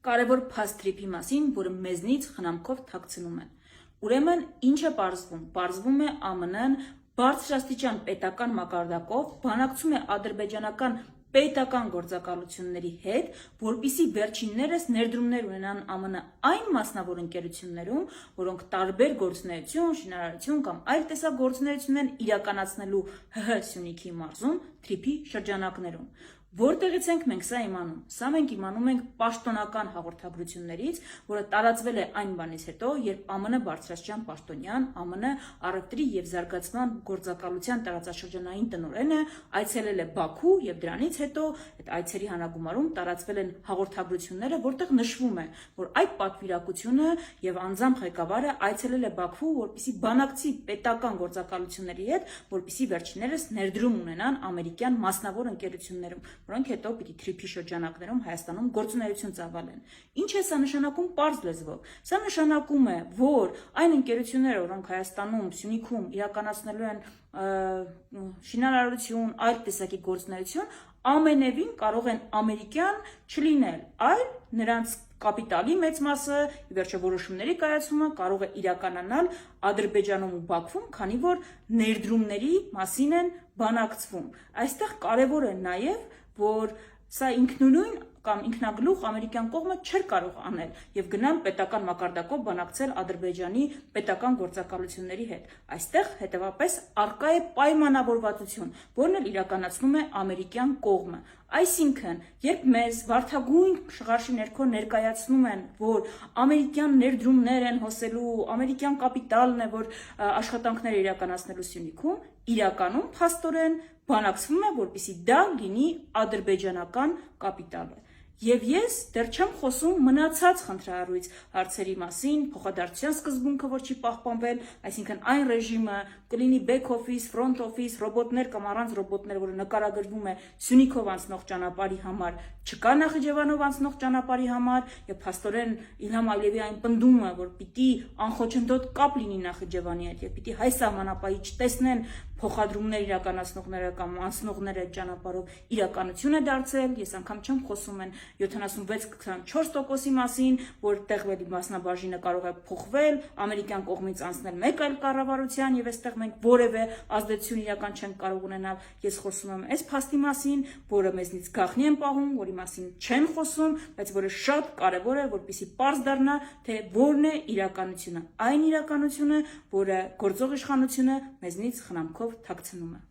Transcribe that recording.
Կարևոր փաստ թրիփի մասին, որը մեզնից խնամքով թաքցնում են։ Ուրեմն ինչ է պարզվում։ Պարզվում է ԱՄՆ-ն բարձրաստիճան պետական մակարդակով բանակցում է ադրբեջանական պետական գործակալությունների հետ, որպիսի վերջիններս ներդրումներ ունենան ԱՄՆ այն մասնավոր ընկերություններում, որոնք տարբեր գործունեություն, շինարարություն կամ այլ տեսակ գործունեություն են իրականացնելու ՀՀ Սյունիքի մարզում թրիփի շրջանակներում։ Որտեղից ենք մենք սա իմանում։ Սա մենք իմանում ենք պաշտոնական հաղորդագրություններից, որը տարածվել է այն բանից հետո, երբ ԱՄՆ բարձրաստիճան պաշտոնյան, ԱՄՆ առևտրի եւ զարգացման գործակալության տարածաշրջանային տնօրենը այցելել է Բաքու եւ դրանից հետո այդ այցերի հանրագումարում տարածվել են հաղորդագրությունները, որտեղ նշվում է, որ այդ պատվիրակությունը եւ անձամբ ղեկավարը այցելել է Բաքու, որպեսզի բանակցի պետական գործակալությունների հետ, որպեսզի վերջիններս ներդրում ունենան ամերիկյան մասնավոր ընկերություններում, որոնք հետո պիտի թրիփի շրջանակներում Հայաստանում գործունեություն ծավալեն։ Ինչ է սա նշանակում պարզ լեզվով։ Սա նշանակում է, որ այն ընկերությունները, որոնք Հայաստանում, Սյունիքում իրականացնելու են շինարարություն, այլ տեսակի գործունեություն, ամենևին կարող են ամերիկյան չլինել, այլ նրանց կապիտալի մեծ մասը, վերջը որոշումների կայացումը կարող է իրականանալ Ադրբեջանում ու Բաքվում, քանի որ ներդրումների մասին են բանակցվում։ Այստեղ կարևոր է նաև, որ սա ինքնուրույն կամ ինքնագլուխ ամերիկյան կողմը չէր կարող անել եւ գնալ պետական մակարդակով բանակցել Ադրբեջանի պետական գործակալությունների հետ։ Այստեղ հետեւապես արկա է պայմանավորվածություն, որն էլ իրականացնում է ամերիկյան կողմը։ Այսինքն, երբ մեզ վարդագույն շղարշի ներքո ներկայացնում են, որ ամերիկյան ներդրումներ են հոսելու, ամերիկյան կապիտալն է, որ աշխատանքներ է իրականացնելու Սյունիքում, իրականում փաստորեն բանակցվում է, որպեսզի դա լինի ադրբեջանական կապիտալը։ Եվ ես դեռ չեմ խոսում մնացած խնդրահարույց հարցերի մասին, փոխադարձության սկզբունքը, որ չի պահպանվել, այսինքն այն ռեժիմը կլինի back office, front office, ռոբոտներ կամ առանց ռոբոտներ, որը նկարագրվում է Սյունիքով անցնող ճանապարհի համար, չկա Նախիջևանով անցնող ճանապարհի համար, եւ փաստորեն Իլհամ Ալիևի այն պնդումը, որ պիտի անխոչնդոտ կապ լինի Նախիջևանի հետ եւ պիտի հայ սահմանապահի չտեսնեն փոխադրումներ իրականացնողները կամ անցնողները այդ ճանապարհով իրականություն է դարձել, ես անգամ չեմ խոսում են 76-24%-ի մասին, որ տեղվելի մասնաբաժինը կարող է փոխվել, ամերիկյան կողմից անցնել մեկ այլ կառավարության եւ այստեղ մենք որևէ ազդեցություն իրական չենք կարող ունենալ։ Ես խոսում եմ այս փաստի մասին, որը մեզնից գաղտնի են պահում, որի մասին չեն խոսում, բայց որը շատ կարեւոր է, որպեսզի պարզ դառնա, թե որն է իրականությունը, այն իրականությունը, որը գործող իշխանությունը մեզնից խնամքով թաքցնում է։